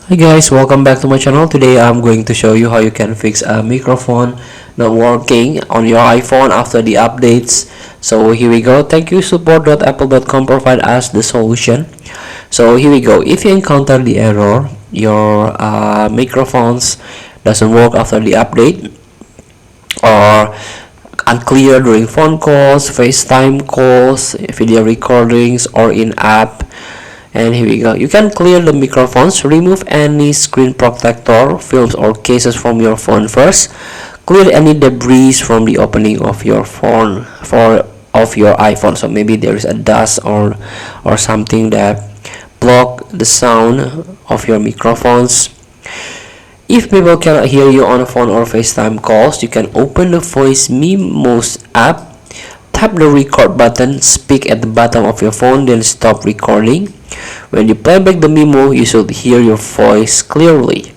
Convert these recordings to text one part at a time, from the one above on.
Hi guys, welcome back to my channel. Today I'm going to show you how you can fix a microphone not working on your iPhone after the updates. So here we go. Thank you support.apple.com provide us the solution. So here we go. If you encounter the error, your microphones doesn't work after the update, or unclear during phone calls, FaceTime calls, video recordings, or in-app. And here we go. You can clear the microphones. Remove any screen protector, films, or cases from your phone first. Clear any debris from the opening of your phone of your iPhone. So maybe there is a dust or something that block the sound of your microphones. If people cannot hear you on a phone or FaceTime calls, you can open the Voice Memos app, tap the record button, speak at the bottom of your phone, then stop recording. When you play back the memo, you should hear your voice clearly.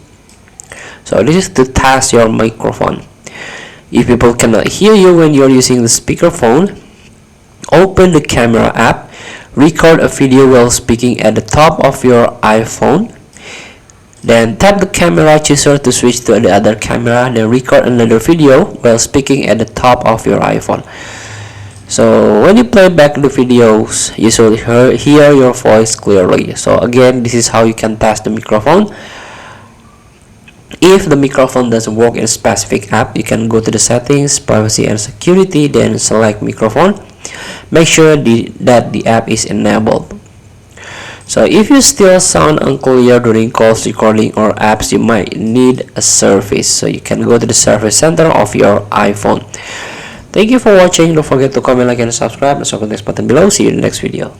So this is to test your microphone. If people cannot hear you when you're using the speakerphone, open the camera app, record a video while speaking at the top of your iPhone. Then tap the camera chooser to switch to the other camera, then record another video while speaking at the top of your iPhone. So when you play back the videos, you should hear your voice clearly. So again, this is how you can test the microphone. If the microphone doesn't work in a specific app, you can go to the settings, privacy and security, then select microphone. Make sure that the app is enabled. So if you still sound unclear during calls, recording, or apps, you might need a service. So you can go to the service center of your iPhone. Thank you for watching. Don't forget to comment, like, and subscribe. And click the next button below. See you in the next video.